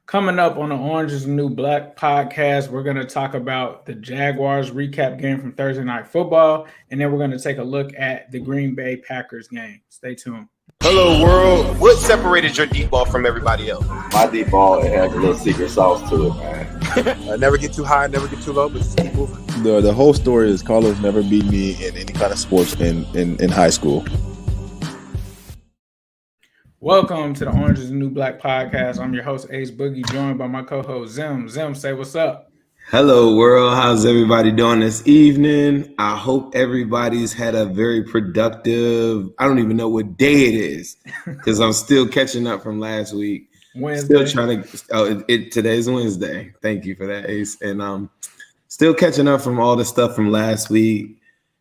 Coming up on the Orange is the New Black podcast, we're going to talk about the Jaguars recap game from Thursday Night Football, and then we're going to take a look at the Green Bay Packers game. Stay tuned. Hello, world. What separated your deep ball from everybody else? My deep ball, it has a little secret sauce to it, man. Never get too high, never get too low, but just keep moving. The whole story is Carlos never beat me in any kind of sports in high school. Welcome to the Orange is the New Black podcast. I'm your host, Ace Boogie, joined by my co-host, Zim. Zim, say what's up. Hello, world. How's everybody doing this evening? I hope everybody's had a very productive, I don't even know what day it is, because I'm still catching up from last week. Wednesday. Still trying to, today's Wednesday. Thank you for that, Ace. And still catching up from all the stuff from last week.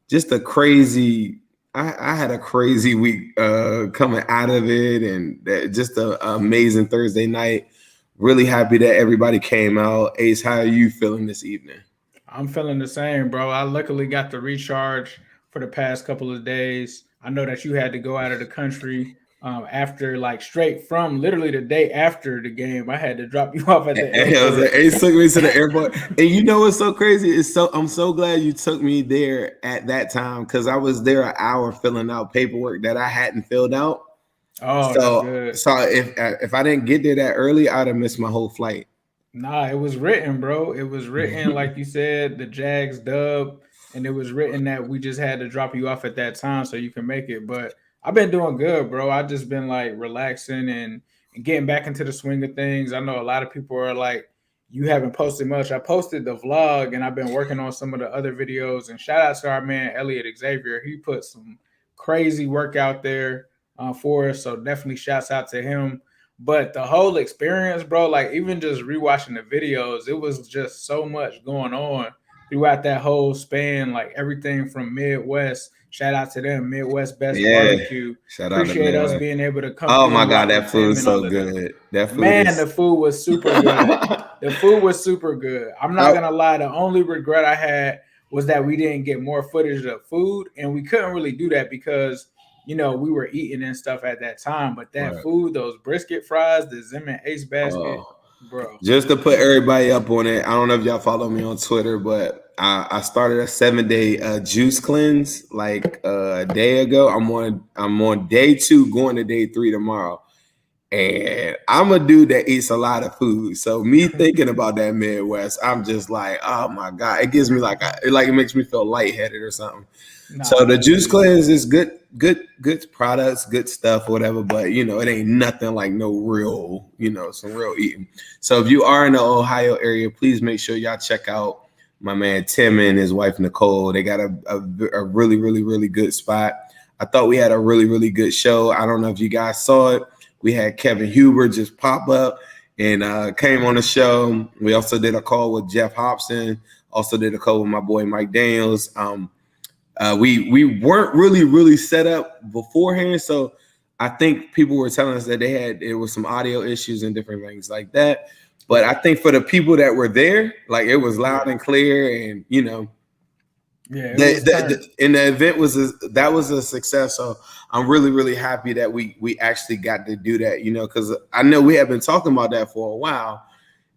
Just a crazy, I had a crazy week coming out of it, and just an amazing Thursday night. Really happy that everybody came out. Ace, how are you feeling this evening? I'm feeling the same, bro. I luckily got the recharge for the past couple of days. I know that you had to go out of the country after, like, straight from literally the day after the game. I had to drop you off at the airport. Ace took me to the airport. And you know what's so crazy? I'm so glad you took me there at that time, because I was there an hour filling out paperwork that I hadn't filled out. Oh, so that's good. So if I didn't get there that early, I'd have missed my whole flight. Nah, it was written, bro. It was written, like you said, the Jags dub, and it was written that we just had to drop you off at that time so you can make it. But I've been doing good, bro. I just been like relaxing and getting back into the swing of things. I know a lot of people are like, you haven't posted much. I posted the vlog, and I've been working on some of the other videos. And shout out to our man Elliot Xavier. He put some crazy work out there for us, so definitely shouts out to him. But the whole experience, bro, like even just rewatching the videos, it was just so much going on throughout that whole span. Like everything from Midwest, shout out to them, Midwest Best Barbecue. Shout out Appreciate to us being able to come. Oh my God, that food's so good. That food, the food was super good. The food was super good. I'm not gonna lie. The only regret I had was that we didn't get more footage of food, and we couldn't really do that because, you know, we were eating and stuff at that time. But that food, those brisket fries, the Zim and Ace basket, bro. Just to put everybody up on it, I don't know if y'all follow me on Twitter, but I started a 7-day juice cleanse like a day ago. I'm on day 2, going to day 3 tomorrow. And I'm a dude that eats a lot of food. So me thinking about that Midwest, I'm just like, oh my God, it gives me it makes me feel lightheaded or something. So the juice cleanse is good products, good stuff, whatever. But, you know, it ain't nothing like no real, some real eating. So if you are in the Ohio area, please make sure y'all check out my man Tim and his wife Nicole. They got a really, really, really good spot. I thought we had a really, really good show. I don't know if you guys saw it. We had Kevin Huber just pop up and came on the show. We also did a call with Jeff Hobson. Also did a call with my boy Mike Daniels. We weren't really set up beforehand, so I think people were telling us that there was some audio issues and different things like that. But I think for the people that were there, like, it was loud and clear, and the event was a success. So I'm really, really happy that we actually got to do that, because I know we have been talking about that for a while.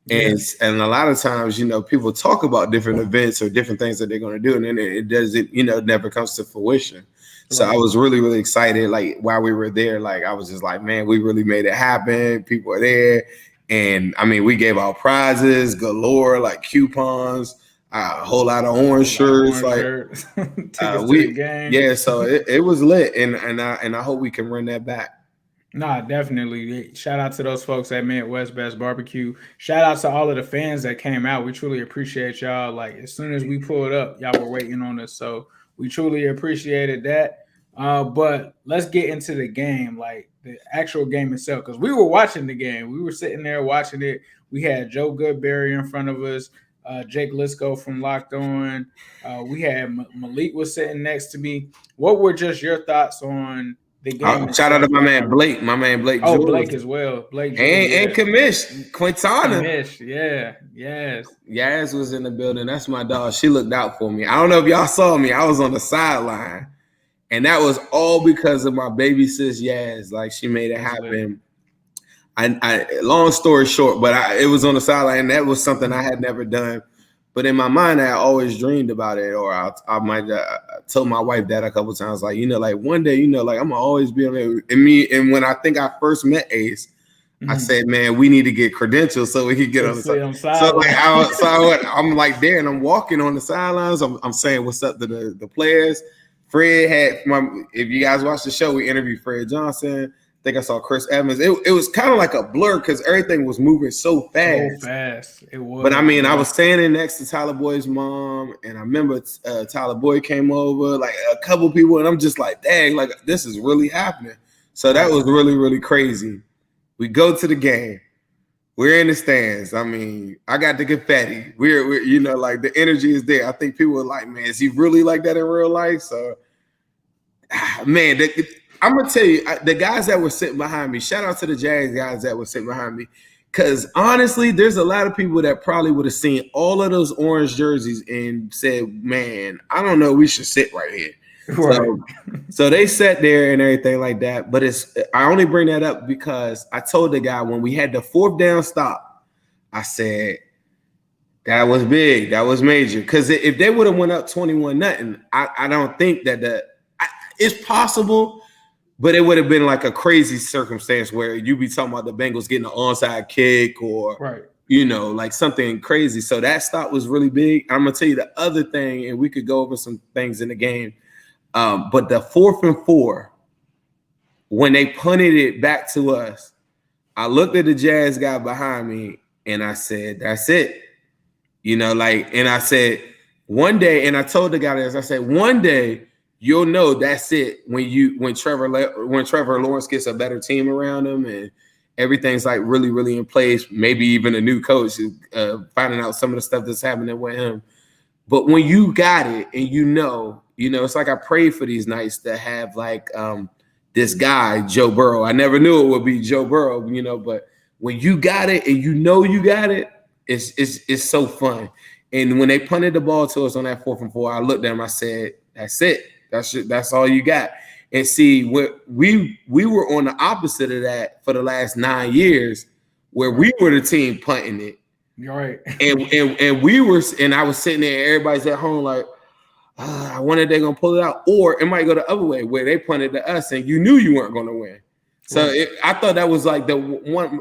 And a lot of times, people talk about different events or different things that they're going to do, and then it doesn't, never comes to fruition. Right. So I was really, really excited. Like, while we were there, like, I was just like, man, we really made it happen. People are there. And I mean, we gave out prizes galore, like coupons, a whole lot of orange shirts, So it was lit, and I hope we can run that back. Nah, definitely. Shout out to those folks at Midwest Best Barbecue. Shout out to all of the fans that came out. We truly appreciate y'all. Like, as soon as we pulled up, y'all were waiting on us, so we truly appreciated that. But let's get into the game, like the actual game itself, because we were watching the game. We were sitting there watching it. We had Joe Goodberry in front of us, Jake Lisco from Locked On. We had Malik was sitting next to me. What were just your thoughts on the game? Shout out to my man Blake. Oh, Jules. Blake as well. Blake and Commish Quintana. Yaz was in the building. That's my dog. She looked out for me. I don't know if y'all saw me. I was on the sideline, and that was all because of my baby sis Yaz. Like, she made it happen. long story short, but it was on the sideline, and that was something I had never done. But in my mind, I always dreamed about it, or I might told my wife that a couple times, like, like one day, like I'm gonna always be on there. And when I think I first met Ace, I said, man, we need to get credentials so we can get on the side. So like I'm like there, and I'm walking on the sidelines. I'm saying what's up to the players. Fred had if you guys watched the show, we interviewed Fred Johnson. I think I saw Chris Evans. It was kind of like a blur because everything was moving so fast. It was. But I mean, I was standing next to Tyler Boyd's mom, and I remember Tyler Boyd came over, like a couple people, and I'm just like, dang, like this is really happening. So that was really, really crazy. We go to the game. We're in the stands. I mean, I got the confetti. We're like the energy is there. I think people are like, man, is he really like that in real life? So, man, I'm going to tell you, the guys that were sitting behind me, shout out to the Jags guys that were sitting behind me, because honestly, there's a lot of people that probably would have seen all of those orange jerseys and said, man, I don't know, we should sit right here. Right. So they sat there and everything like that. But I only bring that up because I told the guy when we had the 4th down stop, I said, that was big. That was major. Because if they would have went up 21-0, I don't think that it's possible, but it would have been like a crazy circumstance where you be talking about the Bengals getting an onside kick or, like something crazy. So that stop was really big. I'm going to tell you the other thing, and we could go over some things in the game. But the 4th and 4, when they punted it back to us, I looked at the Jazz guy behind me and I said, that's it. And I said, one day, and I told the guy this, I said, one day you'll know that's it when Trevor Lawrence gets a better team around him and everything's like really, really in place, maybe even a new coach finding out some of the stuff that's happening with him. But when you got it and it's like I prayed for these nights to have like this guy, Joe Burrow. I never knew it would be Joe Burrow, but when you got it and you got it, it's so fun. And when they punted the ball to us on that 4th and 4, I looked at him, I said, that's it. That's all you got. And see, we were on the opposite of that for the last 9 years, where we were the team punting it. You're right. and we were, and I was sitting there, everybody's at home like, I wonder if they're gonna pull it out, or it might go the other way where they punted to us and you knew you weren't gonna win. So I thought that was like the one.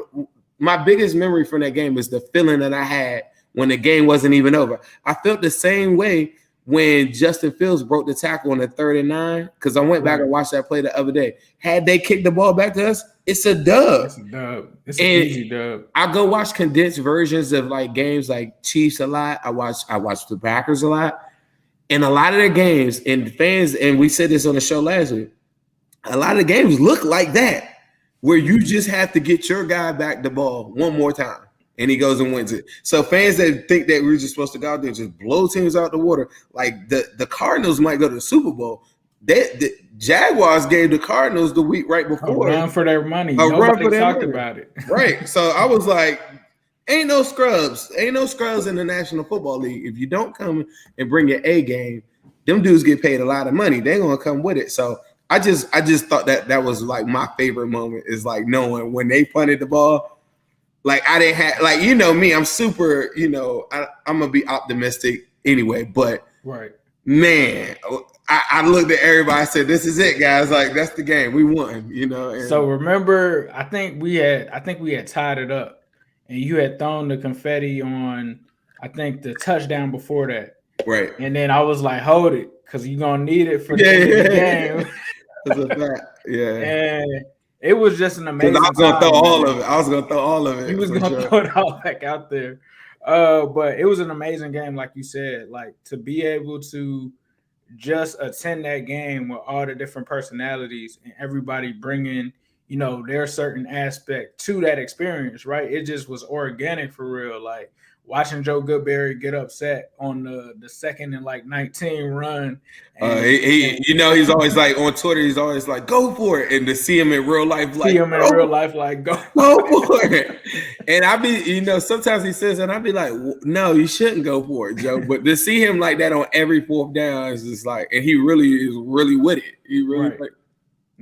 My biggest memory from that game is the feeling that I had when the game wasn't even over. I felt the same way when Justin Fields broke the tackle on the 3rd and 9, because I went back and watched that play the other day. Had they kicked the ball back to us, it's a dub. It's a dub. It's an easy dub. I go watch condensed versions of like games like Chiefs a lot. I watch the Packers a lot. And a lot of their games, and fans, and we said this on the show last week, a lot of the games look like that, where you just have to get your guy back the ball one more time, and he goes and wins it. So fans that think that we're just supposed to go out there and just blow teams out the water, like the Cardinals might go to the Super Bowl. The Jaguars gave the Cardinals the week right before. A run for their money. Nobody talked about it. Right. So I was like, ain't no scrubs in the National Football League. If you don't come and bring your A game, them dudes get paid a lot of money. They're gonna come with it. So I just thought that was like my favorite moment, is like knowing when they punted the ball. Like I didn't have, like, me, I'm super, I'm gonna be optimistic anyway. But man, I looked at everybody. I said, "This is it, guys. Like that's the game. We won." And so remember, I think we had tied it up. And you had thrown the confetti on, I think, the touchdown before that. Right. And then I was like, hold it, because you're going to need it for the game. That's a fact. Yeah. And it was just an amazing I was going to throw all of it. I was going to throw all of it. He was going to throw it all back out there. But it was an amazing game, like you said. Like, to be able to just attend that game with all the different personalities and everybody bringing – their certain aspect to that experience, right? It just was organic for real. Like watching Joe Goodberry get upset on the 2nd and like 19 run. He's always like on Twitter. He's always like, "Go for it!" And to see him in real life, like, go for it. And I be, sometimes he says, and I be like, "No, you shouldn't go for it, Joe." But to see him like that on every 4th down is just like, and he really is really with it. He really.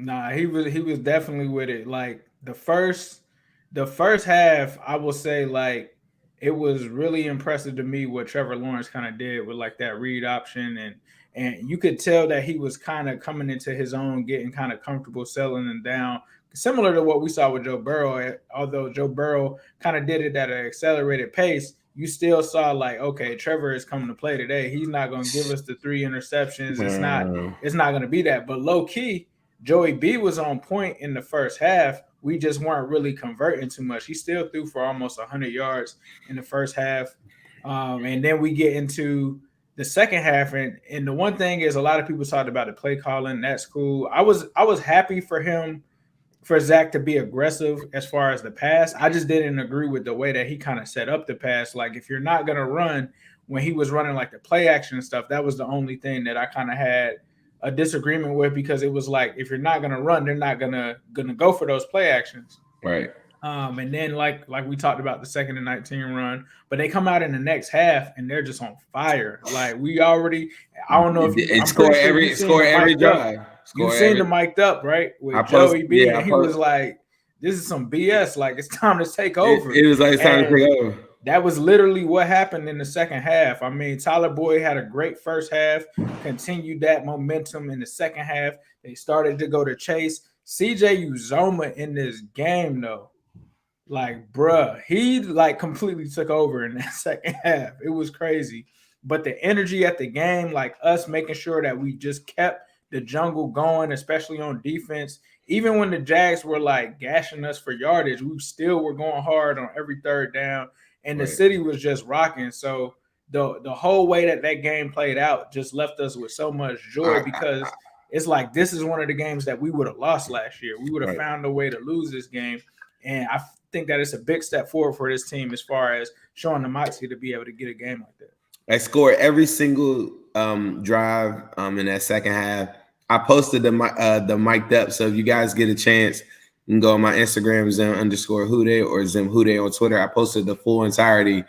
Nah, he was definitely with it. Like the first the first half, I will say, like, it was really impressive to me what Trevor Lawrence kind of did with like that read option, and you could tell that he was kind of coming into his own, getting kind of comfortable, settling them down, similar to what we saw with Joe Burrow. Although Joe Burrow kind of did it at an accelerated pace, you still saw like, okay, Trevor is coming to play today. He's not going to give us the 3 interceptions. It's not going to be that. But low key, Joey B was on point in the first half. We just weren't really converting too much. He still threw for almost 100 yards in the first half. And then we get into the second half. And the one thing is, a lot of people talked about the play calling. That's cool. I was happy for him, for Zach to be aggressive as far as the pass. I just didn't agree with the way that he kind of set up the pass. Like, if you're not going to run, when he was running like the play action and stuff, that was the only thing that I kind of had a disagreement with, because it was like, if you're not going to run, they're not gonna go for those play actions. Right. And then like we talked about the 2nd and 19 run, but they come out in the next half and they're just on fire. Like, we already, I don't know if you score every drive. You've seen the mic'd up, right? With Joey B, and he was like, this is some BS. Like, it's time to take over. It was like, it's time to take over. That was literally what happened in the second half. I mean, Tyler Boyd had a great first half, continued that momentum in the second half. They started to go to chase. CJ Uzoma in this game, though, like, bruh, he like completely took over in that second half. It was crazy. But the energy at the game, like us making sure that we just kept the jungle going, especially on defense. Even when the Jags were like gashing us for yardage, we still were going hard on every third down. And the city was just rocking. So the whole way that game played out just left us with so much joy, because it's like, this is one of the games that we would have lost last year. We would have found a way to lose this game. And I think that it's a big step forward for this team as far as showing the moxie to be able to get a game like that. I scored every single drive in that second half. I posted the mic'd up. So if you guys get a chance, you can go on my Instagram, Zim_Hude, or Zim Hude on Twitter. I posted the full entirety.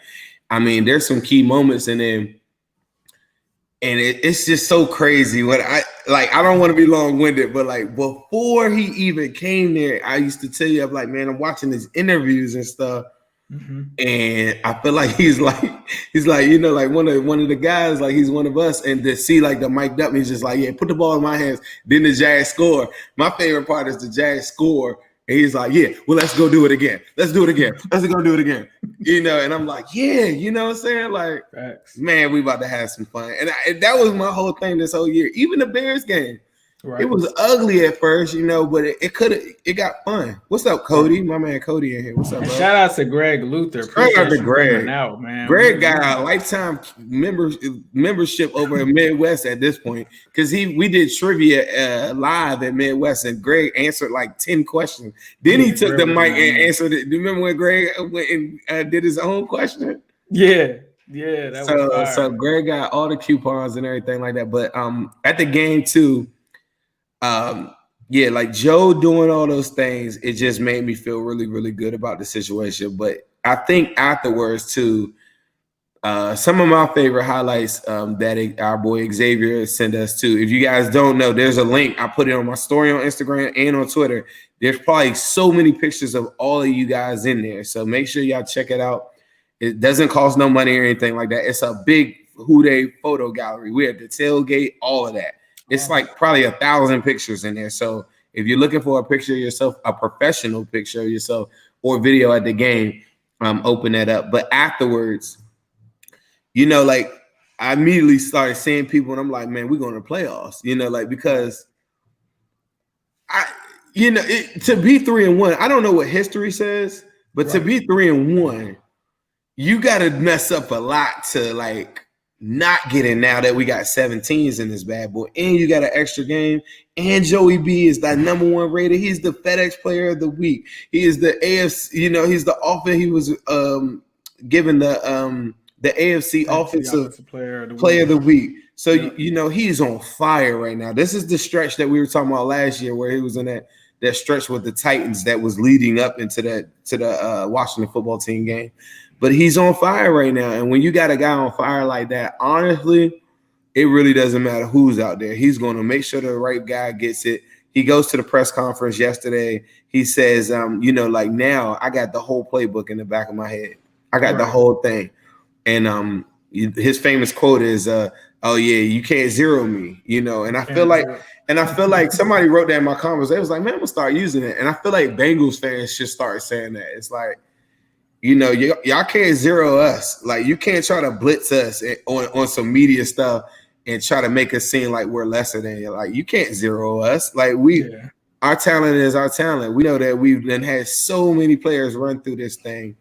I mean, there's some key moments in there, and it's just so crazy. What I don't want to be long-winded, but like, before he even came there, I used to tell you, I'm like, man, I'm watching his interviews and stuff. Mm-hmm. And I feel like he's like, you know, like one of the guys, like he's one of us. And to see like the mic'd up, he's just like, yeah, put the ball in my hands. Then the Jags score. My favorite part is the Jags score. And he's like, yeah, well, let's go do it again. Let's do it again. Let's go do it again. You know, and I'm like, yeah, you know what I'm saying? Like, man, we about to have some fun. And that was my whole thing this whole year. Even the Bears game. Right. It was ugly at first, you know, but it got fun. What's up, Cody? My man Cody in here. What's up, bro? Shout out to Greg Luther. Shout out to Greg. Out, man. Greg got a lifetime membership over in Midwest at this point, because we did trivia live at Midwest, and Greg answered like 10 questions. Then he took the mic and answered it. Do you remember when Greg went and did his own question? Yeah. Yeah. That was fire. So Greg got all the coupons and everything like that. But at the game too, like Joe doing all those things, it just made me feel really, really good about the situation. But I think afterwards too, some of my favorite highlights that our boy Xavier sent us too. If you guys don't know, there's a link. I put it on my story on Instagram and on Twitter. There's probably so many pictures of all of you guys in there. So make sure y'all check it out. It doesn't cost no money or anything like that. It's a big Hude photo gallery. We have the tailgate, all of that. It's like probably 1,000 pictures in there. So if you're looking for a picture of yourself, a professional picture of yourself, or video at the game, open that up. But afterwards, you know, like I immediately started seeing people, and I'm like, man, we're going to playoffs. You know, like, because to be 3-1, I don't know what history says, but to be 3-1, you got to mess up a lot to like not getting, now that we got 17s in this bad boy, and you got an extra game, and Joey B is that #1 rated. He's the FedEx Player of the Week. He is the AFC, you know, he's the offense. He was given the AFC Offensive Player of the Week. So you know, he's on fire right now. This is the stretch that we were talking about last year, where he was in that stretch with the Titans that was leading up into the Washington football team game. But he's on fire right now. And when you got a guy on fire like that, honestly, it really doesn't matter who's out there. He's going to make sure the right guy gets it. he goes to the press conference yesterday. He says, like now I got the whole playbook in the back of my head. I got the whole thing. And his famous quote is, "Oh yeah, you can't zero me," And I feel like somebody wrote that in my comments. They was like, "Man, I'm gonna start using it." And I feel like Bengals fans should start saying that. It's like, y'all can't zero us. Like you can't try to blitz us on some media stuff and try to make us seem like we're lesser than you. Like you can't zero us. Like our talent is our talent. We know that we've then had so many players run through this thing.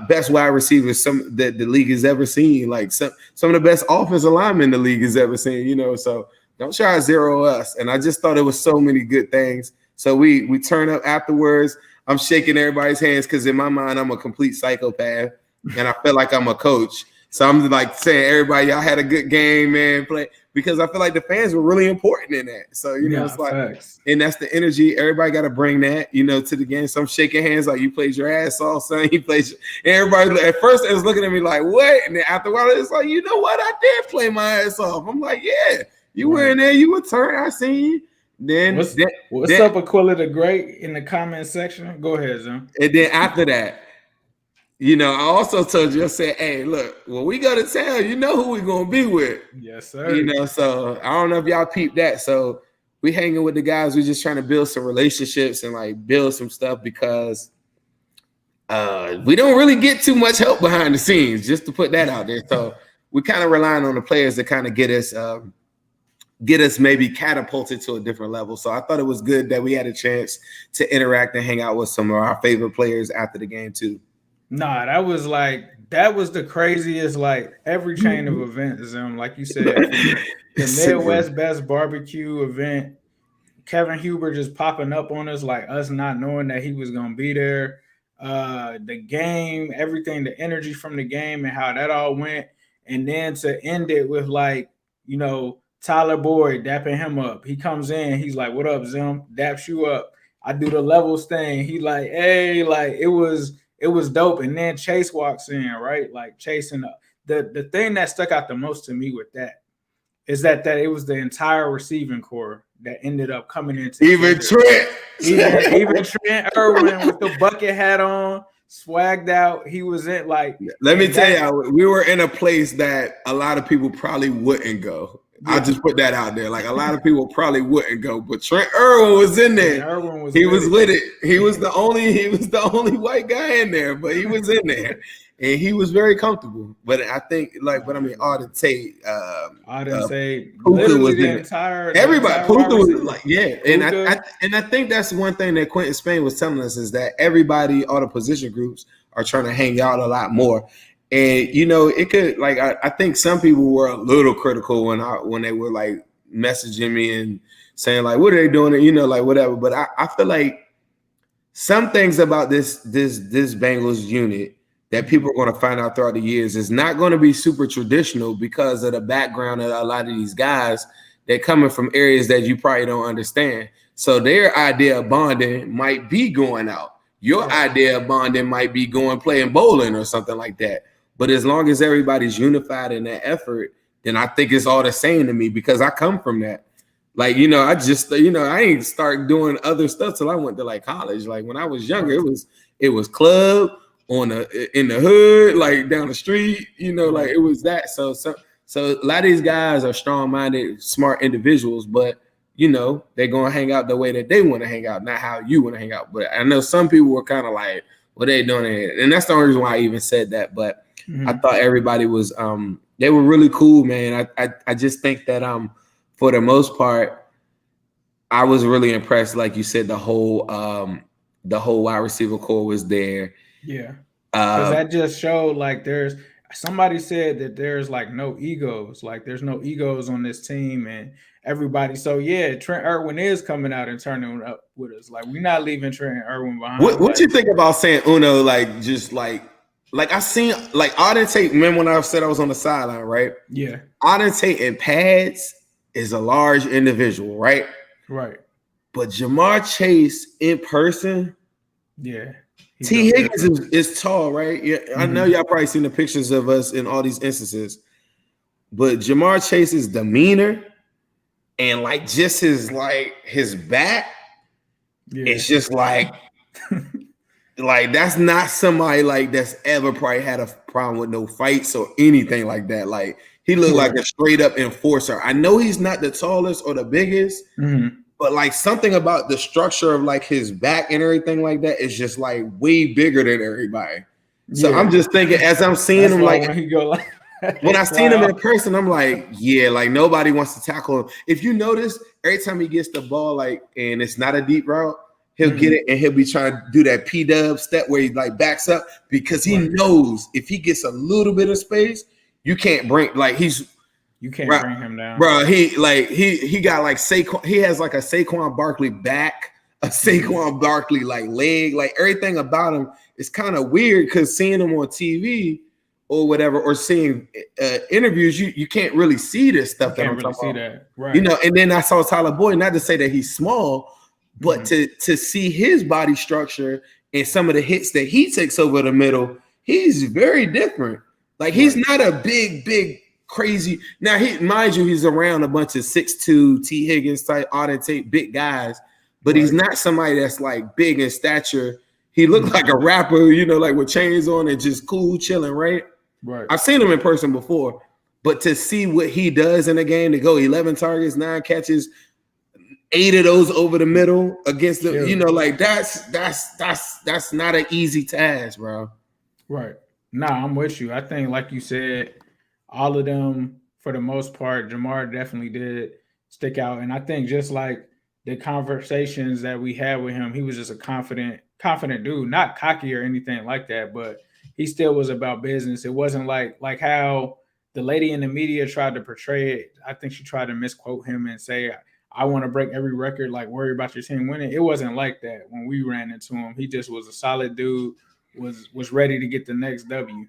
Best wide receivers that the league has ever seen. Like some of the best offensive linemen the league has ever seen. So don't try to zero us. And I just thought it was so many good things. So we turn up afterwards. I'm shaking everybody's hands because in my mind I'm a complete psychopath, and I feel like I'm a coach. So I'm like saying, everybody, y'all had a good game, man. Play, because I feel like the fans were really important in that. So it's like, facts. And that's the energy. Everybody got to bring that, to the game. So I'm shaking hands like you played your ass off, son. You played. Everybody at first it was looking at me like, what? And then after a while it's like, you know what? I did play my ass off. I'm like, yeah, you were in there. You were turned. I seen you. Then what's up, Aquila the Great in the comment section? Go ahead, Zim. And then after that. I also told you, I said, hey, look, when we go to town, you know who we're going to be with. Yes, sir. So I don't know if y'all peeped that. So we hanging with the guys. We're just trying to build some relationships and like build some stuff because we don't really get too much help behind the scenes, just to put that out there. So we kind of relying on the players to kind of get us maybe catapulted to a different level. So I thought it was good that we had a chance to interact and hang out with some of our favorite players after the game too. Nah, that was the craziest, like every chain of events. Like you said, the Midwest Best Barbecue event, Kevin Huber just popping up on us, like us not knowing that he was gonna be there. The game, everything, the energy from the game and how that all went, and then to end it with Tyler Boyd dapping him up. He comes in, he's like, "What up, Zim?" Daps you up. I do the levels thing. He like, "Hey," like it was dope. And then Chase walks in, right? Like chasing up. The thing that stuck out the most to me with that is that it was the entire receiving core that ended up coming into even Trent. Even Trent Irwin with the bucket hat on, swagged out. He was in like. Let me tell you, we were in a place that a lot of people probably wouldn't go. Yeah. I'll just put that out there. Like a lot of people probably wouldn't go, but Trent Irwin was in there. He was with it. He was the only white guy in there, but he was in there, and he was very comfortable. But I think, Auden Tate, Puka was the entire. Everybody, Puka was like, yeah, and I think that's one thing that Quentin Spain was telling us is that everybody, all the position groups, are trying to hang out a lot more. And it could I think some people were a little critical when they were like messaging me and saying like, what are they doing? Whatever. But I feel like some things about this Bengals unit that people are going to find out throughout the years is not going to be super traditional because of the background of a lot of these guys. They're coming from areas that you probably don't understand. So their idea of bonding might be going out. Your idea of bonding might be going playing bowling or something like that. But as long as everybody's unified in that effort, then I think it's all the same to me because I come from that. Like, I just, I ain't start doing other stuff till I went to like college. Like when I was younger, it was club in the hood, like down the street, like it was that. So a lot of these guys are strong-minded, smart individuals, but they're gonna hang out the way that they want to hang out, not how you want to hang out. But I know some people were kind of like, what they doing here? And that's the only reason why I even said that. But I thought everybody was they were really cool, man. I just think that for the most part, I was really impressed. Like you said, the whole wide receiver core was there. Yeah. Because that just showed like somebody said that there's like no egos, like there's no egos on this team and everybody. So yeah, Trent Irwin is coming out and turning up with us. Like we're not leaving Trent Irwin behind. What you think about saying Uno? Like just like I seen like Auden Tate. Remember when I said I was on the sideline, right? Yeah. Auden Tate in pads is a large individual, right? Right. But Jamar Chase in person, yeah. T. Higgins is tall, right? Yeah, I know y'all probably seen the pictures of us in all these instances, but Jamar Chase's demeanor and like just his back, it's just like that's not somebody like that's ever probably had a problem with no fights or anything like that. Like he looked like a straight up enforcer. I know he's not the tallest or the biggest, but like something about the structure of like his back and everything like that is just like way bigger than everybody. So I'm just thinking as I'm seeing him, like when he go like when I seen him in person, I'm like, yeah, like nobody wants to tackle him. If you notice, every time he gets the ball, like, and it's not a deep route, he'll get it and he'll be trying to do that P-dub step where he like backs up because he knows if he gets a little bit of space, you can't bring bring him down, bro. He got like Saquon. He has like a Saquon Barkley back, a Saquon Barkley like leg, like everything about him is kind of weird because seeing him on TV or whatever, or seeing interviews, you can't really see this stuff. Can't really see that, right? You know. And then I saw Tyler Boyd. Not to say that he's small, but to see his body structure and some of the hits that he takes over the middle, he's very different. Like he's not a big crazy. Now mind you, he's around a bunch of 6'2" T. Higgins type, Auden Tate, big guys, but he's not somebody that's like big in stature. He looked like a rapper, you know, like with chains on and just cool, chilling, right? Right. I've seen him in person before, but to see what he does in a game, to go 11 targets, 9 catches, 8 of those over the middle against the, you know, like that's not an easy task, bro. Right. Nah, I'm with you. I think, like you said, all of them, for the most part, Jamar definitely did stick out. And I think just like the conversations that we had with him, he was just a confident dude, not cocky or anything like that, but he still was about business. It wasn't like how the lady in the media tried to portray it. I think she tried to misquote him and say, I want to break every record, like worry about your team winning. It wasn't like that when we ran into him. He just was a solid dude, was ready to get the next W.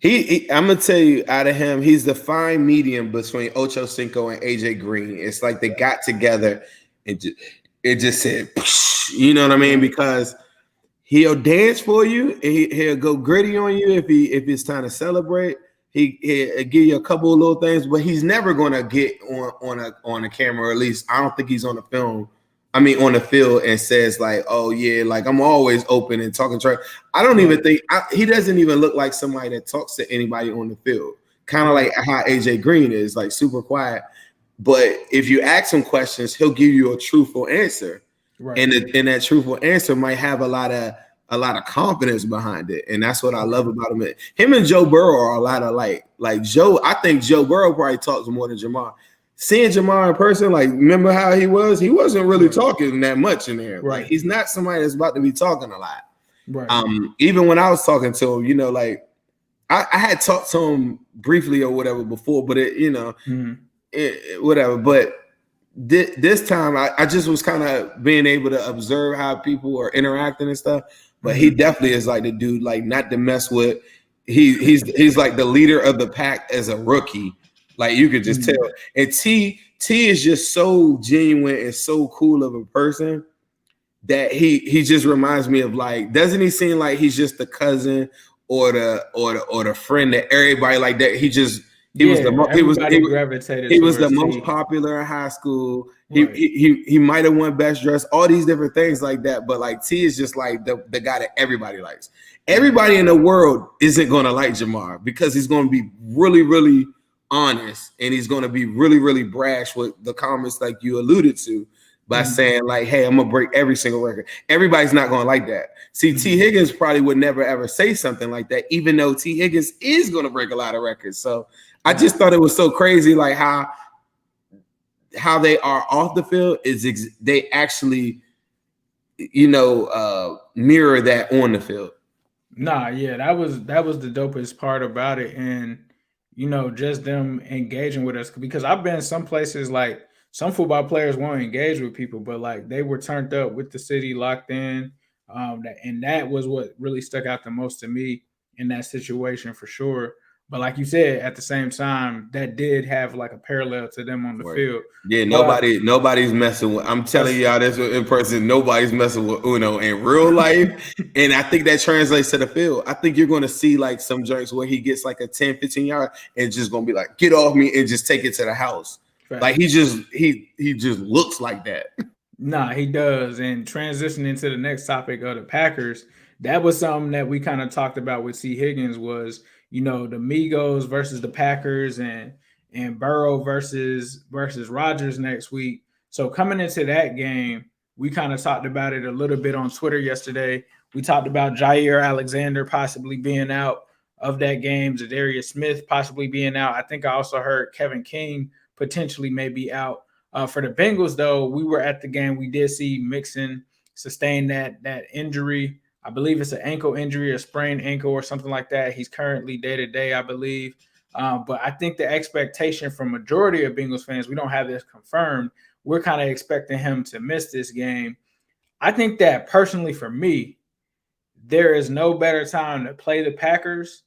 I'm gonna tell you, out of him, he's the fine medium between Ocho Cinco and AJ Green. It's like they got together and it just said, you know what I mean? Because he'll dance for you, and he'll go gritty on you if it's time to celebrate. He'll give you a couple of little things, but he's never gonna get on a camera, or at least I don't think he's on the film. I mean, on the field and says like, "Oh yeah, like I'm always open and talking trash." I don't even think he doesn't even look like somebody that talks to anybody on the field. Kind of like how AJ Green is, like super quiet. But if you ask him questions, he'll give you a truthful answer, right? And that truthful answer might have a lot of confidence behind it, and that's what I love about him. Him and Joe Burrow are a lot of like Joe. I think Joe Burrow probably talks more than Jamar. Seeing Jamar in person, like remember how he was? He wasn't really talking that much in there. Right. Like he's not somebody that's about to be talking a lot. Right. Even when I was talking to him, you know, like I had talked to him briefly or whatever before, but it, you know, whatever. But this time, I just was kind of being able to observe how people are interacting and stuff. But he definitely is like the dude, like not to mess with. He's like the leader of the pack as a rookie. Like you could just tell. And T is just so genuine and so cool of a person that he just reminds me of, like, doesn't he seem like he's just the cousin or the friend that everybody like that? He was the most popular in high school. Right. He might have won best dressed, all these different things like that. But like T is just like the guy that everybody likes. Everybody in the world isn't gonna like Jamar because he's gonna be really, really honest, and he's going to be really, really brash with the comments like you alluded to by saying like, hey, I'm going to break every single record. Everybody's not going to like that. See, T. Higgins probably would never, ever say something like that, even though T. Higgins is going to break a lot of records. So I just thought it was so crazy, like how they are off the field is they actually, you know, mirror that on the field. Nah, yeah, that was the dopest part about it. And you know, just them engaging with us, because I've been some places like some football players won't engage with people, but like they were turned up with the city, locked in. And that was what really stuck out the most to me in that situation for sure. But like you said, at the same time, that did have like a parallel to them on the field. Yeah, nobody's messing with. I'm telling y'all this in person. Nobody's messing with Uno in real life, and I think that translates to the field. I think you're going to see like some joints where he gets like a 10, 15 yard and just going to be like, "Get off me," and just take it to the house. Like he just looks like that. Nah, he does. And transitioning to the next topic of the Packers, that was something that we kind of talked about with C. Higgins was, the MIGOS versus the Packers and Burrow versus Rodgers next week. So coming into that game, we kind of talked about it a little bit on Twitter yesterday. We talked about Jair Alexander possibly being out of that game, Zadarius Smith possibly being out. I think I also heard Kevin King potentially may be out. For the Bengals, though, we were at the game. We did see Mixon sustain that injury. I believe it's an ankle injury, a sprained ankle or something like that. He's currently day-to-day, I believe. But I think the expectation from majority of Bengals fans, we don't have this confirmed, we're kind of expecting him to miss this game. I think that personally for me, there is no better time to play the Packers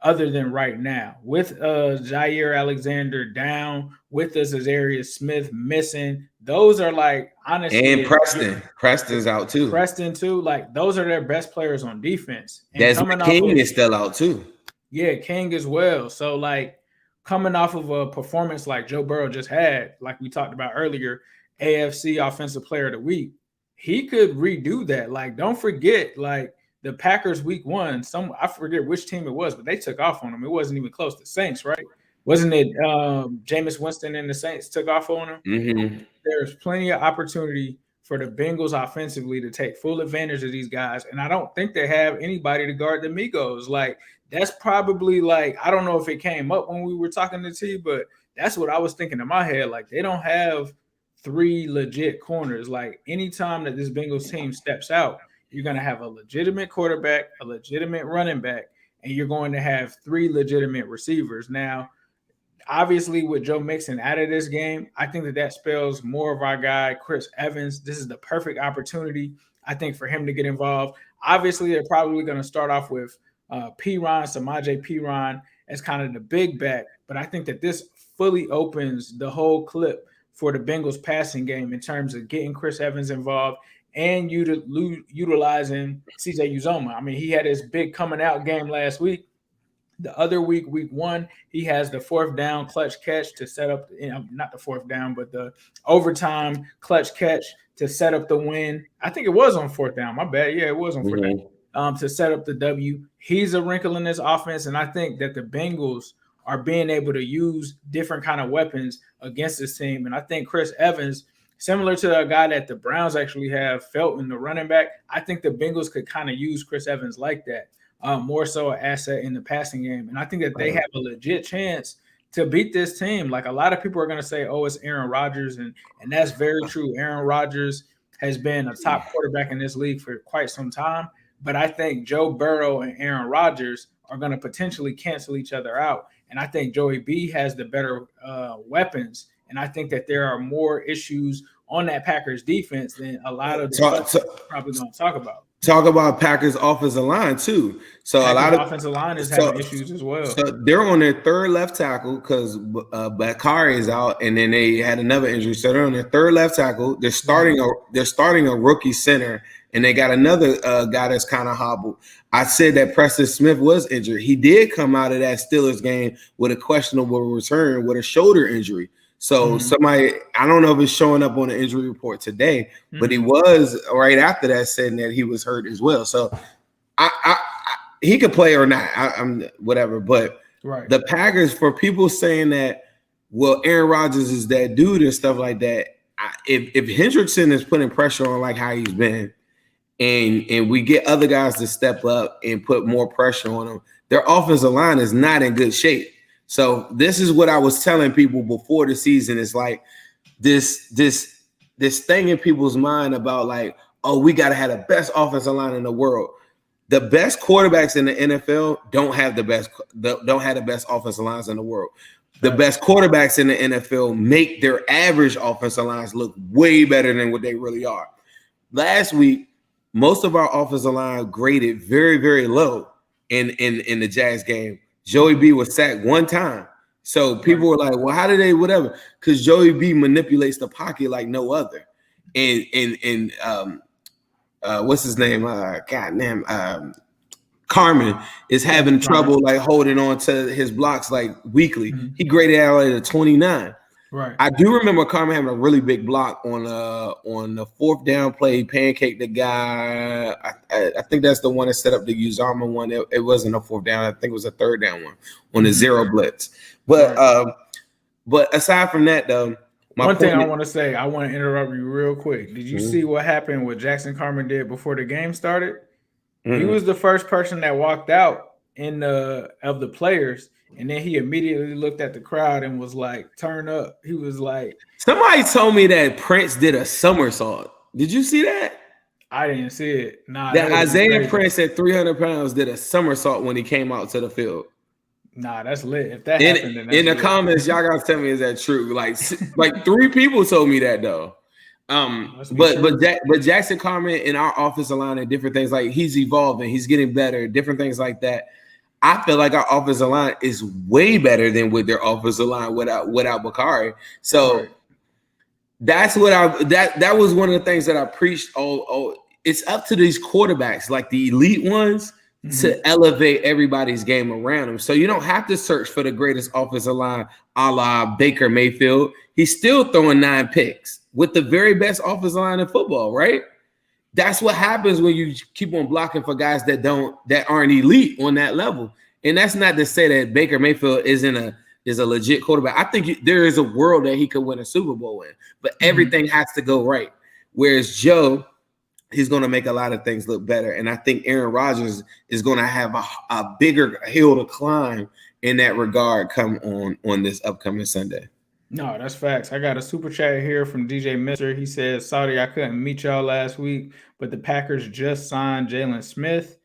other than right now. With Jair Alexander down, with us Zadarius Smith missing, those are like honestly. And Preston's out too. Preston too, like those are their best players on defense. And Desmond King is still out too. Yeah, King as well. So like coming off of a performance like Joe Burrow just had, like we talked about earlier, AFC Offensive Player of the Week, he could redo that. Like don't forget, like the Packers week 1, I forget which team it was, but they took off on them. It wasn't even close to Saints, right? Wasn't it Jameis Winston and the Saints took off on them? Mm-hmm. There's plenty of opportunity for the Bengals offensively to take full advantage of these guys. And I don't think they have anybody to guard the MIGOS. Like that's probably like, I don't know if it came up when we were talking to T, but that's what I was thinking in my head. Like they don't have 3 legit corners. Like anytime that this Bengals team steps out, you're going to have a legitimate quarterback, a legitimate running back, and you're going to have 3 legitimate receivers. Now, obviously, with Joe Mixon out of this game, I think that spells more of our guy, Chris Evans. This is the perfect opportunity, I think, for him to get involved. Obviously, they're probably going to start off with Samaje Perine as kind of the big back, but I think that this fully opens the whole clip for the Bengals passing game in terms of getting Chris Evans involved and utilizing CJ Uzomah. I mean, he had his big coming out game last week. The other week 1, he has the 4th down clutch catch to set up, not the 4th down, but the overtime clutch catch to set up the win. I think it was on 4th down. My bad. Yeah, it was on 4th down to set up the W. He's a wrinkle in this offense, and I think that the Bengals are being able to use different kind of weapons against this team. And I think Chris Evans, similar to a guy that the Browns actually have, Felton, the running back, I think the Bengals could kind of use Chris Evans like that, more so an asset in the passing game. And I think that they have a legit chance to beat this team. Like a lot of people are going to say, oh, it's Aaron Rodgers, and that's very true. Aaron Rodgers has been a top quarterback in this league for quite some time. But I think Joe Burrow and Aaron Rodgers are going to potentially cancel each other out. And I think Joey B has the better weapons. And I think that there are more issues on that Packers defense than a lot of the probably going to talk about. Talk about Packers offensive line too. So Packers a lot of offensive line is having issues as well. So they're on their 3rd left tackle because Bakari is out, and then they had another injury. So they're on their 3rd left tackle. They're starting a rookie center, and they got another guy that's kind of hobbled. I said that Preston Smith was injured. He did come out of that Steelers game with a questionable return with a shoulder injury. So somebody, I don't know if it's showing up on the injury report today, but he was right after that saying that he was hurt as well. So I he could play or not. I'm whatever. But the Packers, for people saying that, well, Aaron Rodgers is that dude and stuff like that. If Hendrickson is putting pressure on like how he's been, and we get other guys to step up and put more pressure on them, their offensive line is not in good shape. So this is what I was telling people before the season. It's like this thing in people's mind about like, oh, we got to have the best offensive line in the world. The best quarterbacks in the NFL don't have the best offensive lines in the world. The best quarterbacks in the NFL make their average offensive lines look way better than what they really are. Last week, most of our offensive line graded very, very low in the Jags game. Joey B was sacked 1 time. So people were like, well, how did they whatever? Because Joey B manipulates the pocket like no other. And what's his name? Carmen is having trouble like holding on to his blocks like weekly. He graded out at a 29. Right. I do remember Carmen having a really big block on the fourth down play, pancake the guy. I think that's the one that set up the Uzama one. It wasn't a fourth down. I think it was a third down one on the zero blitz. But Right. but aside from that, though, one thing I want to say, I want to interrupt you real quick. Did you see what happened? What Jackson Carmen did before the game started? He was the first person that walked out of the players. And then he immediately looked at the crowd and was like, turn up. He was like, somebody told me that Prince did a somersault. Did you see that? I didn't see it. Nah, that Isaiah Prince at 300 pounds did a somersault when he came out to the field. Nah, that's lit. If that happened, then that's in the lit. Comments, y'all gotta tell me, is that true? Like 3 people told me that though. But Jackson Carmen in our offensive line and different things, like he's evolving, he's getting better, different things like that. I feel like our offensive line is way better than with their offensive line without Bakari. So that's what that was one of the things that I preached. It's up to these quarterbacks, like the elite ones, to elevate everybody's game around them. So you don't have to search for the greatest offensive line, a la Baker Mayfield. He's still throwing 9 picks with the very best offensive line in football, right? That's what happens when you keep on blocking for guys that aren't elite on that level. And that's not to say that Baker Mayfield is a legit quarterback. I think there is a world that he could win a Super Bowl in, but everything has to go right. Whereas Joe, he's going to make a lot of things look better. And I think Aaron Rodgers is going to have a bigger hill to climb in that regard come on this upcoming Sunday. No, that's facts. I got a super chat here from DJ Mister. He says, Saudi, I couldn't meet y'all last week, but the Packers just signed Jalen Smith.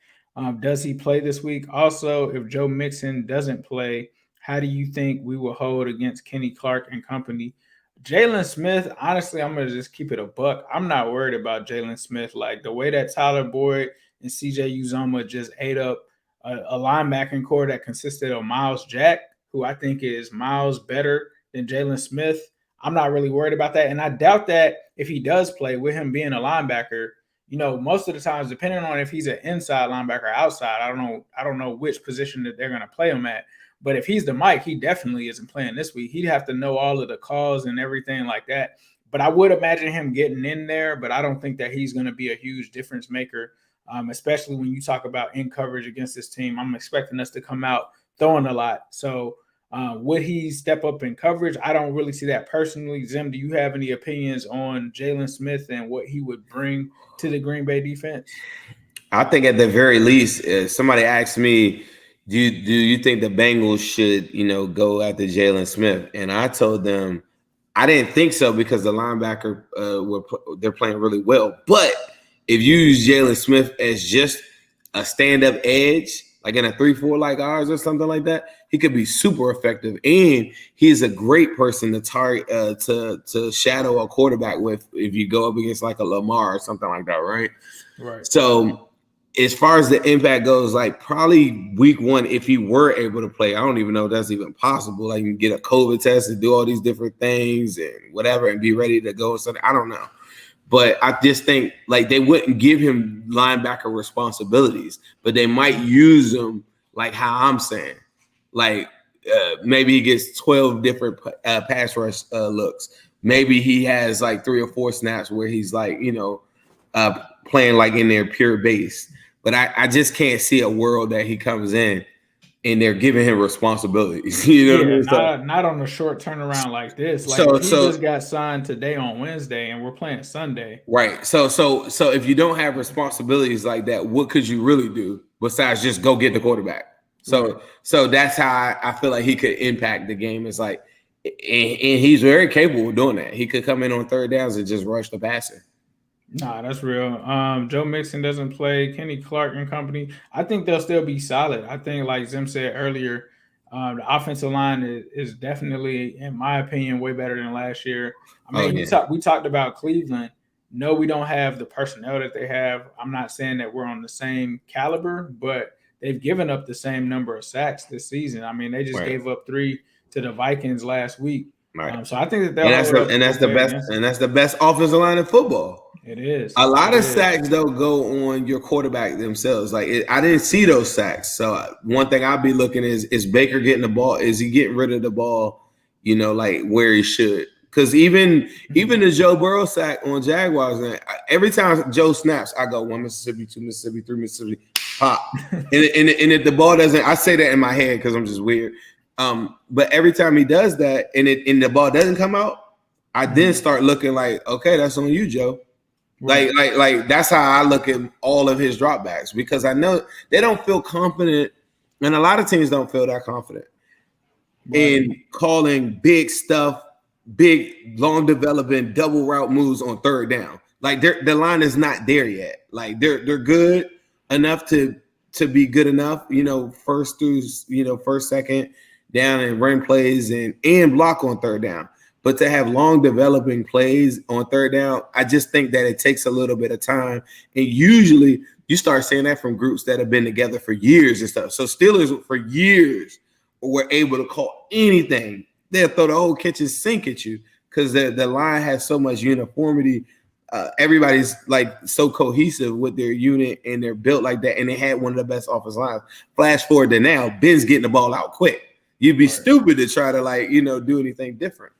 Does he play this week? Also, if Joe Mixon doesn't play, how do you think we will hold against Kenny Clark and company? Jalen Smith, honestly, I'm going to just keep it a buck. I'm not worried about Jalen Smith. Like the way that Tyler Boyd and CJ Uzomah just ate up a linebacking core that consisted of Miles Jack, who I think is miles better than Jalen Smith. I'm not really worried about that. And I doubt that if he does play, with him being a linebacker, most of the times, depending on if he's an inside linebacker or outside, I don't know which position that they're going to play him at. But if he's the Mike, he definitely isn't playing this week. He'd have to know all of the calls and everything like that. But I would imagine him getting in there, but I don't think that he's going to be a huge difference maker, especially when you talk about in coverage against this team. I'm expecting us to come out throwing a lot. So would he step up in coverage? I don't really see that personally. Zim, do you have any opinions on Jalen Smith and what he would bring to the Green Bay defense? I think at the very least, if somebody asked me, do you think the Bengals should, go after Jalen Smith? And I told them I didn't think so because the linebacker they're playing really well. But if you use Jalen Smith as just a stand-up edge, like in a 3-4 like ours or something like that, he could be super effective. And he's a great person to target to shadow a quarterback with if you go up against like a Lamar or something like that, right? Right. So as far as the impact goes, like probably week 1, if he were able to play, I don't even know if that's even possible. Like you can get a COVID test and do all these different things and whatever and be ready to go. So I don't know. But I just think like they wouldn't give him linebacker responsibilities, but they might use him like how I'm saying. Like maybe he gets 12 different pass rush looks. Maybe he has like 3 or 4 snaps where he's like, playing like in their pure base. But I just can't see a world that he comes in and they're giving him responsibilities. Not on a short turnaround like this. Like he just got signed today on Wednesday and we're playing Sunday. Right. So if you don't have responsibilities like that, what could you really do besides just go get the quarterback? So that's how I feel like he could impact the game. It's like, and he's very capable of doing that. He could come in on third downs and just rush the passer. Nah, that's real. Joe Mixon doesn't play. Kenny Clark and company, I think they'll still be solid. I think, like Zim said earlier, the offensive line is definitely, in my opinion, way better than last year. I mean, we talked about Cleveland. No, we don't have the personnel that they have. I'm not saying that we're on the same caliber, but they've given up the same number of sacks this season. I mean, they just gave up 3 to the Vikings last week. Right. So I think that that's the best offensive line in football. It is. A lot of sacks though go on your quarterback themselves. Like I didn't see those sacks. So one thing I'll be looking is Baker getting the ball? Is he getting rid of the ball? like where he should. Because even the Joe Burrow sack on Jaguars, and every time Joe snaps, I go 1 Mississippi, 2 Mississippi, 3 Mississippi, pop. and if the ball doesn't, I say that in my head because I'm just weird. But every time he does that and the ball doesn't come out, I then start looking like, okay, that's on you, Joe. Right. Like that's how I look at all of his dropbacks, because I know they don't feel confident, and a lot of teams don't feel that confident in calling big stuff, big long developing double route moves on third down. Like the line is not there yet. Like they're good enough to be good enough, first through first, second down and run plays and block on third down. But to have long developing plays on third down, I just think that it takes a little bit of time. And usually you start seeing that from groups that have been together for years and stuff. So Steelers for years were able to call anything. They'll throw the whole kitchen sink at you because the line has so much uniformity. Everybody's like so cohesive with their unit and they're built like that. And they had one of the best offensive lines. Flash forward to now, Ben's getting the ball out quick. You'd be stupid to try to do anything different.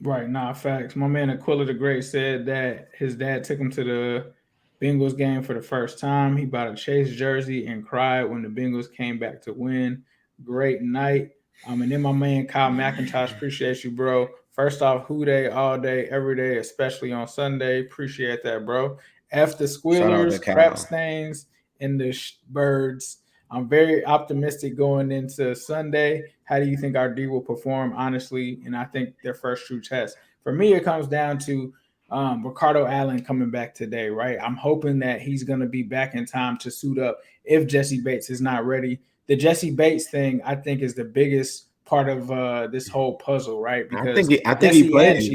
Right, facts. My man Aquila the Great said that his dad took him to the Bengals game for the first time. He bought a Chase jersey and cried when the Bengals came back to win. Great night. And then my man Kyle McIntosh, appreciate you, bro. First off, who day, all day, every day, especially on Sunday. Appreciate that, bro. F the squealers, crap stains, and the birds. I'm very optimistic going into Sunday. How do you think our D will perform, honestly? And I think their first true test. For me, it comes down to Ricardo Allen coming back today, right? I'm hoping that he's going to be back in time to suit up if Jesse Bates is not ready. The Jesse Bates thing, I think, is the biggest part of this whole puzzle, right? Because I think he plays.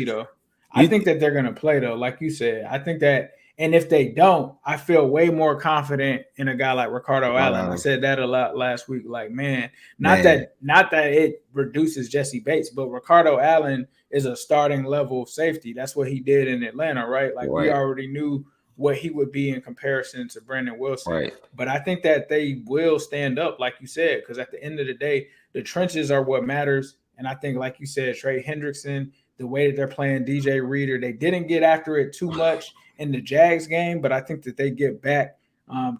I think that they're going to play, though, like you said. I think that, and if they don't, I feel way more confident in a guy like Ricardo Allen. I said that a lot last week. Like, not that it reduces Jesse Bates, but Ricardo Allen is a starting level safety. That's what he did in Atlanta, right? Like, we already knew what he would be in comparison to Brandon Wilson. Right. But I think that they will stand up, like you said, because at the end of the day, the trenches are what matters. And I think, like you said, Trey Hendrickson, the way that they're playing DJ Reader, they didn't get after it too much in the Jags game, but I think that they get back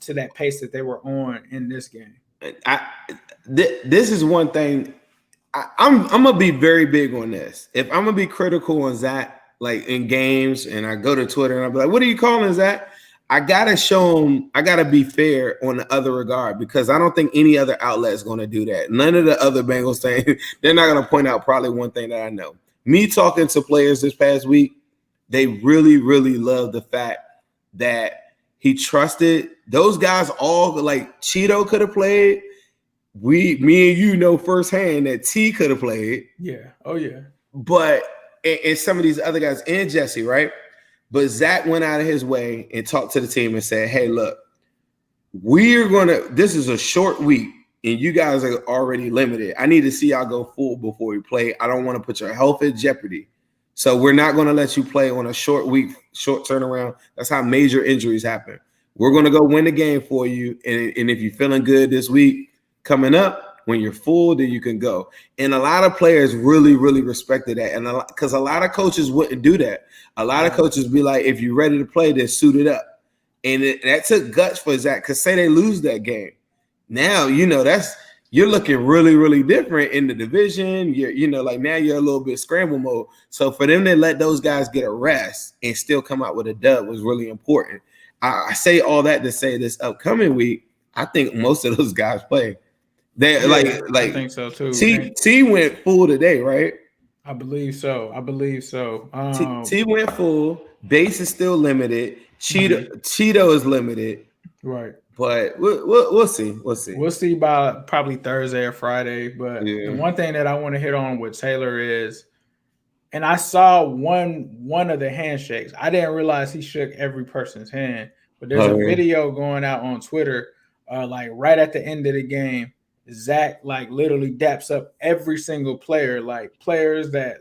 to that pace that they were on in this game. This is one thing. I'm going to be very big on this. If I'm going to be critical on Zach, like in games, and I go to Twitter and I'll be like, what are you calling Zach? I got to show him, I got to be fair on the other regard, because I don't think any other outlet is going to do that. None of the other Bengals things, they're not going to point out probably one thing that I know. Me talking to players this past week, they really, really love the fact that he trusted those guys. All like Cheeto could have played. Me and you know firsthand that T could have played. Yeah. Oh, yeah. But and some of these other guys and Jesse, right? But Zach went out of his way and talked to the team and said, hey, look, this is a short week and you guys are already limited. I need to see y'all go full before we play. I don't want to put your health in jeopardy. So we're not going to let you play on a short week, short turnaround. That's how major injuries happen. We're going to go win the game for you. And if you're feeling good this week coming up, when you're full, then you can go. And a lot of players really, really respected that. And because a lot of coaches wouldn't do that. A lot of coaches be like, if you're ready to play, then suit it up. And that took guts for Zach, because say they lose that game. Now, you're looking really, really different in the division. Now you're a little bit scramble mode. So for them to let those guys get a rest and still come out with a dub was really important. I say all that to say this upcoming week, I think most of those guys play. They I think so too. T went full today, right? I believe so. T went full. Base is still limited. Cheeto is limited. Right. But we'll see. We'll see by probably Thursday or Friday. But the one thing that I want to hit on with Taylor is, and I saw one of the handshakes. I didn't realize he shook every person's hand. But there's a video going out on Twitter, like right at the end of the game. Zach literally daps up every single player, players that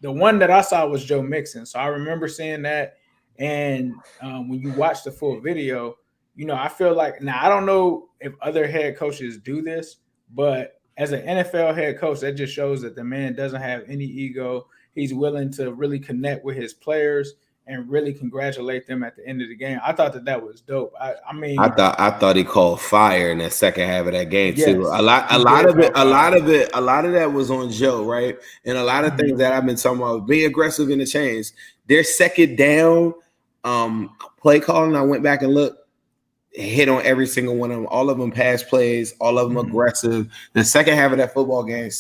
the one that I saw was Joe Mixon. So I remember seeing that. And when you watch the full video, I feel like, now I don't know if other head coaches do this, but as an NFL head coach, that just shows that the man doesn't have any ego. He's willing to really connect with his players and really congratulate them at the end of the game. I thought that was dope. I mean, I thought he called fire in the second half of that game too. yes, A he lot did of it, call fire. a lot of that was on Joe, right? And a lot of things that I've been talking about, being aggressive in the chains. Their second down play calling, I went back and looked, hit on every single one of them. All of them pass plays, all of them aggressive. The second half of that football game,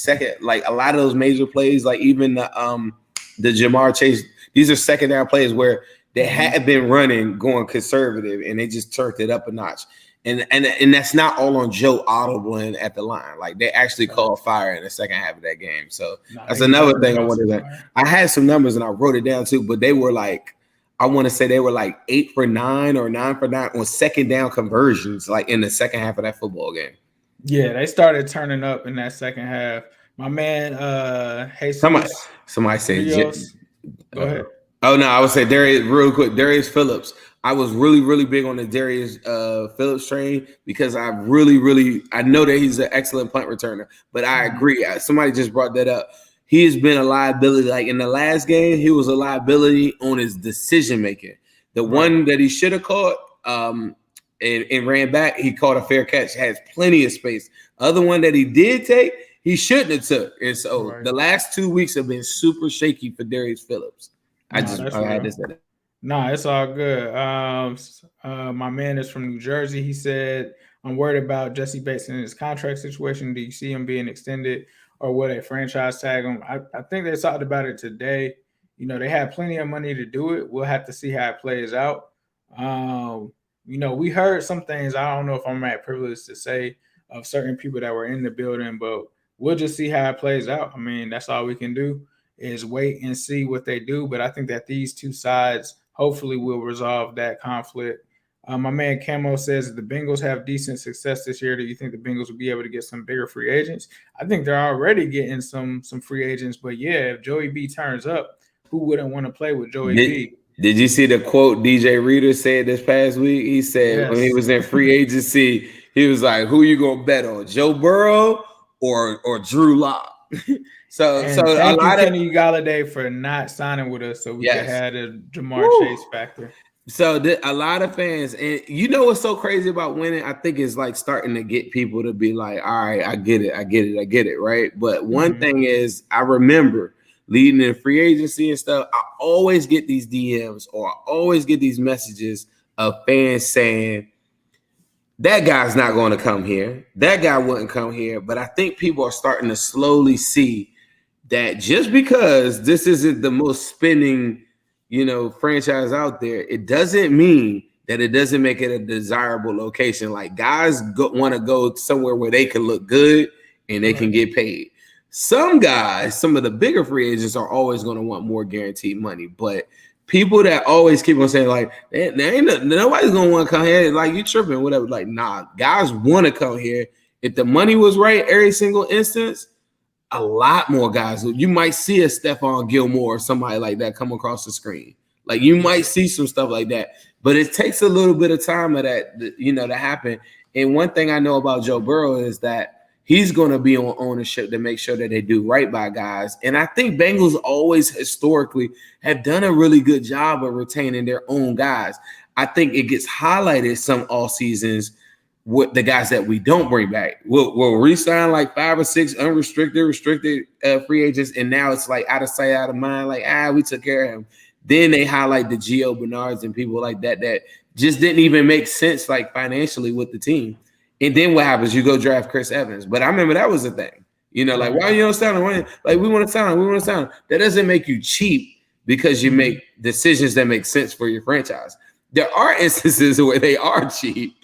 like a lot of those major plays, like even the Jamar Chase, these are second down plays where they had been running, going conservative, and they just turned it up a notch. And that's not all on Joe audibling at the line. Like they actually called fire in the second half of that game. So that's another thing I wanted to. I had some numbers and I wrote it down too, but they were like, I want to say they were like 8 for 9 or 9 for 9 on second down conversions, like in the second half of that football game. Yeah, they started turning up in that second half. My man, Jesus, somebody said, go ahead. Oh no, I would say Darius Phillips. I was really big on the Darius Phillips train because I know that he's an excellent punt returner. But I agree. Somebody just brought that up. He has been a liability. Like in the last game, he was a liability on his decision making. The one that he should have caught and ran back, he caught a fair catch, has plenty of space. Other one that he did take, he shouldn't have took. And so the last 2 weeks have been super shaky for Darius Phillips. I had to say that. Nah, it's all good. My man is from New Jersey. He said, I'm worried about Jesse Bates in his contract situation. Do you see him being extended or will they franchise tag him? I think they talked about it today. You know, they have plenty of money to do it. We'll have to see how it plays out. You know, we heard some things. I don't know if I'm at privilege to say of certain people that were in the building, but we'll just see how it plays out. I mean, that's all we can do is wait and see what they do. But I think that these two sides hopefully will resolve that conflict. My man Camo says the Bengals have decent success this year. Do you think the Bengals will be able to get some bigger free agents? I think they're already getting some free agents. But, yeah, if Joey B turns up, who wouldn't want to play with Joey B? Did you see the quote DJ Reader said this past week? He said when he was in free agency, he was like, who you going to bet on, Joe Burrow or Drew Lock? So thank you, Kenny Galladay, for not signing with us so we could have the Jamar Chase factor. So a lot of fans, and you know what's so crazy about winning? I think it's like starting to get people to be like, all right, I get it, right? But one thing is, I remember leading in free agency and stuff, I always get these DMs or I always get these messages of fans saying, that guy's not going to come here. That guy wouldn't come here. But I think people are starting to slowly see that just because this isn't the most spending, franchise out there, it doesn't mean that it doesn't make it a desirable location. Like guys want to go somewhere where they can look good and they can get paid. Some guys, some of the bigger free agents are always going to want more guaranteed money, but people that always keep on saying like, nobody's going to want to come here. Like you tripping, whatever. Like, nah, guys want to come here. If the money was right, every single instance, a lot more guys. You might see a Stephon Gilmore or somebody like that come across the screen. Like you might see some stuff like that, but it takes a little bit of time of that, to happen. And one thing I know about Joe Burrow is that he's going to be on ownership to make sure that they do right by guys. And I think Bengals always historically have done a really good job of retaining their own guys. I think it gets highlighted some all seasons with the guys that we don't bring back. We'll re-sign like 5 or 6 restricted free agents, and now it's like out of sight, out of mind. Like, we took care of him. Then they highlight the Gio Bernards and people like that just didn't even make sense like financially with the team. And then what happens? You go draft Chris Evans. But I remember that was the thing. Like, why you don't sign him? Like, we want to sign him. That doesn't make you cheap because you make decisions that make sense for your franchise. There are instances where they are cheap,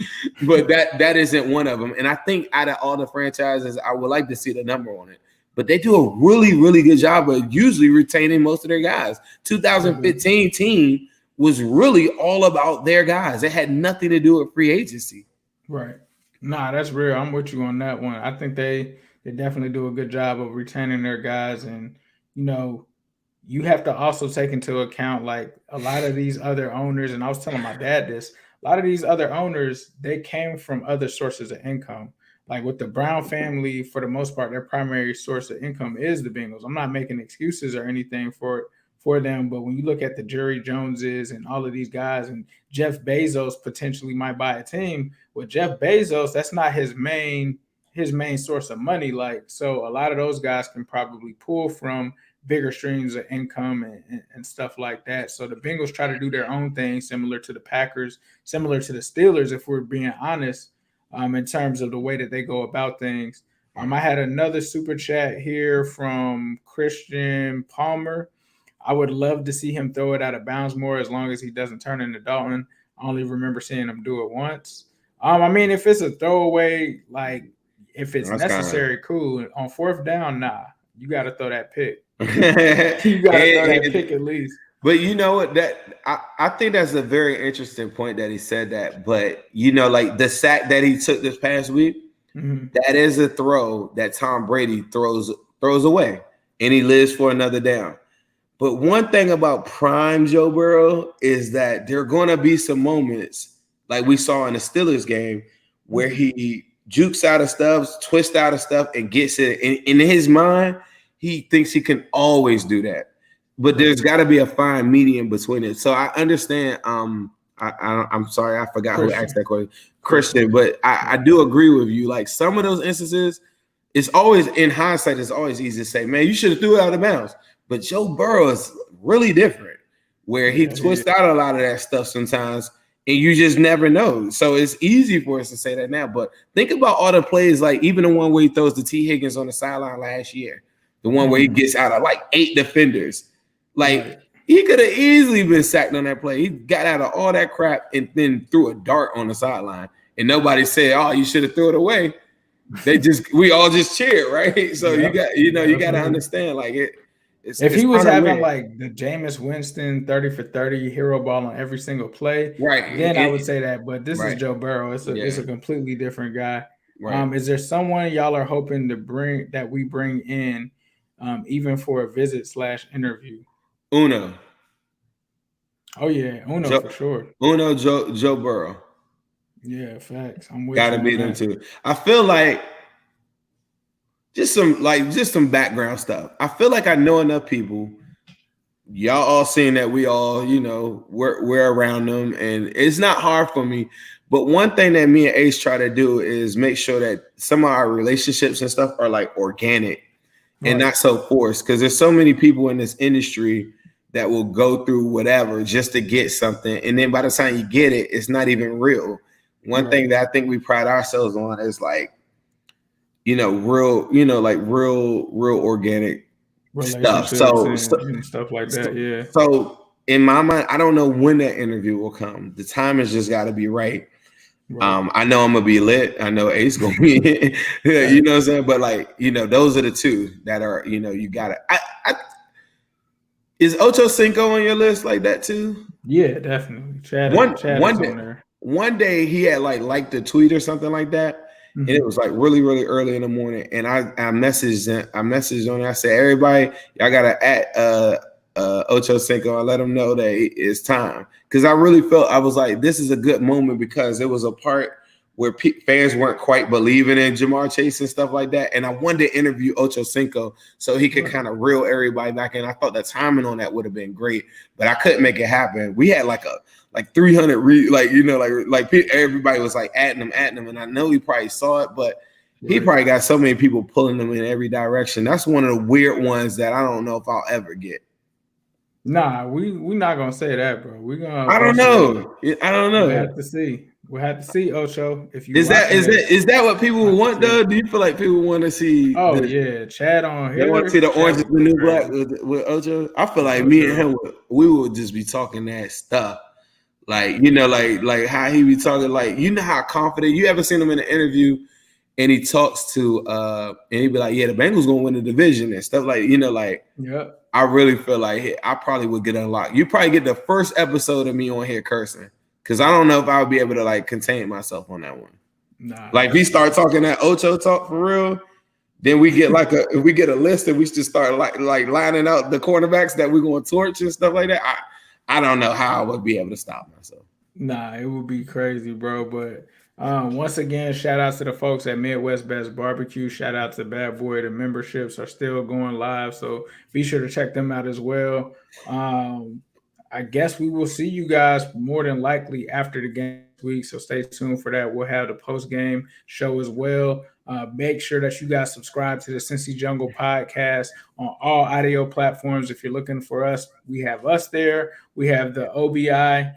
but that isn't one of them. And I think out of all the franchises, I would like to see the number on it. But they do a really, really good job of usually retaining most of their guys. 2015 team was really all about their guys. It had nothing to do with free agency. Right. Nah, that's real. I'm with you on that one. I think they definitely do a good job of retaining their guys. And, you have to also take into account like a lot of these other owners, and I was telling my dad this, a lot of these other owners, they came from other sources of income. like with the Brown family, for the most part, their primary source of income is the Bengals. I'm not making excuses or anything for them, but when you look at the Jerry Joneses and all of these guys, and Jeff Bezos potentially might buy a team. With Jeff Bezos, that's not his main source of money. Like, so a lot of those guys can probably pull from bigger streams of income and stuff like that. So the Bengals try to do their own thing, similar to the Packers, similar to the Steelers, if we're being honest, in terms of the way that they go about things. I had another super chat here from Christian Palmer. I would love to see him throw it out of bounds more, as long as he doesn't turn into Dalton. I only remember seeing him do it once. I mean, if it's a throwaway, like if it's necessary, cool. On fourth down, nah, you got to throw that pick. You got to throw that pick at least. But you know what? That I think that's a very interesting point that he said that. But you know, like the sack that he took this past week, that is a throw that Tom Brady throws away, and he lives for another down. But one thing about prime Joe Burrow is that there are going to be some moments like we saw in the Steelers game where he jukes out of stuff, twists out of stuff, and gets it. In his mind, he thinks he can always do that. But there's got to be a fine medium between it. So I understand. I'm sorry, I forgot who asked that question, Christian. But I do agree with you. Like some of those instances, it's always in hindsight. It's always easy to say, "Man, you should have threw it out of bounds." But Joe Burrow is really different, where he twists out a lot of that stuff sometimes, and you just never know. So it's easy for us to say that now. But think about all the plays, like even the one where he throws the T. Higgins on the sideline last year, the one where he gets out of like 8 defenders. Like he could have easily been sacked on that play. He got out of all that crap and then threw a dart on the sideline, and nobody said, "Oh, you should have threw it away." We all just cheered, right? So you got to understand, like it. If he was having like the Jameis Winston 30 for 30 hero ball on every single play, right? Then I would say that. But this is Joe Burrow. It's a completely different guy. Right. Is there someone y'all are hoping to bring in, even for a visit/interview? Uno. Oh yeah, Uno for sure. Uno Joe Burrow. Yeah, facts. I'm with Gotta beat him too. I feel like just some background stuff. I feel like I know enough people. Y'all all seeing that we all, we're around them, and it's not hard for me. But one thing that me and Ace try to do is make sure that some of our relationships and stuff are like organic and not so forced. Because there's so many people in this industry that will go through whatever just to get something, and then by the time you get it, it's not even real. One thing that I think we pride ourselves on is like, real organic stuff. So stuff like that. Yeah. So in my mind, I don't know when that interview will come. The time has just got to be right. I know I'm gonna be lit. I know Ace gonna be, you know what I'm saying? But like, those are the two that are, you gotta. Is Ocho Cinco on your list like that too? Yeah, definitely. Chad one day he had liked a tweet or something like that. And it was like really, really early in the morning. And I messaged on it. I said, everybody, y'all gotta at Ocho Cinco and let him know that it's time. Because I really felt, I was like, this is a good moment, because it was a part where fans weren't quite believing in Jamar Chase and stuff like that. And I wanted to interview Ocho Cinco so he could kind of reel everybody back in. I thought the timing on that would have been great, but I couldn't make it happen. We had like 300 everybody was like at him, and I know he probably saw it, but he probably got so many people pulling him in every direction. That's one of the weird ones that I don't know if I'll ever get. Nah, we not gonna say that, bro. I don't know. We'll have to see Ocho. If you is that what people want though? Do you feel like people want to see? Oh Chad on here. They want to see the Orange is the New Black with Ocho. I feel like me and him, we would just be talking that stuff. Like, like how he be talking, like, how confident. You ever seen him in an interview and he talks to and he be like, yeah, the Bengals gonna win the division and stuff like, yeah. I really feel like I probably would get unlocked. You probably get the first episode of me on here cursing, because I don't know if I would be able to contain myself on that one. Nah. Like if we start talking that Ocho talk for real, then we get we get a list and we just start like lining out the cornerbacks that we're gonna torch and stuff like that. I don't know how I would be able to stop myself. Nah, it would be crazy, bro. But Once again, shout out to the folks at Midwest Best Barbecue. Shout out to Bad Boy. The memberships are still going live, so be sure to check them out as well. I guess we will see you guys more than likely after the game this week, so stay tuned for that. We'll have the post game show as well. Make sure that you guys subscribe to the Cincy Jungle podcast on all audio platforms. If you're looking for us, we have us there. We have the OBI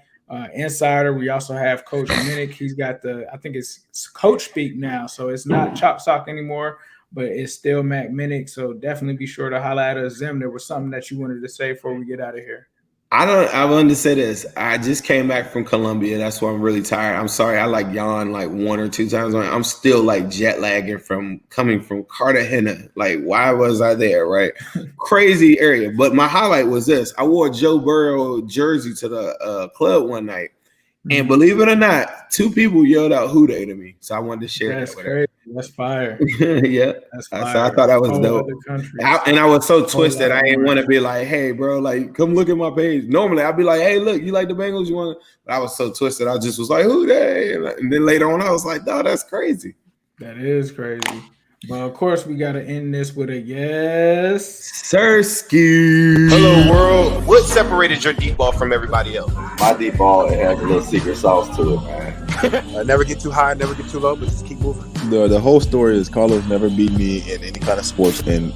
Insider. We also have Coach Minnick. He's got I think it's Coach Speak now, so it's not Chop Sock anymore, but it's still Mac Minnick. So definitely be sure to holler at us. Zim, there was something that you wanted to say before we get out of here. I wanted to say this. I just came back from Colombia. That's why I'm really tired. I'm sorry. I like yawned like 1 or 2 times. I'm still like jet lagging from coming from Cartagena. Like, why was I there? Right. Crazy area. But my highlight was this. I wore a Joe Burrow jersey to the club one night. And believe it or not, 2 people yelled out "Who they" to me. So I wanted to share that with crazy. That's fire. Yeah. That's fire. So I thought that was dope. And I was so twisted. I didn't want to be like, hey, bro, like, come look at my page. Normally, I'd be like, hey, look, you like the Bengals? You want? But I was so twisted. I just was like, who they? And then later on, I was like, no, that's crazy. That is crazy. But of course, we got to end this with a yes. Sirski. Hello, world. What separated your deep ball from everybody else? My deep ball, it has a little secret sauce to it, man. Never get too high, never get too low, but just keep moving. The whole story is Carlos never beat me in any kind of sports, and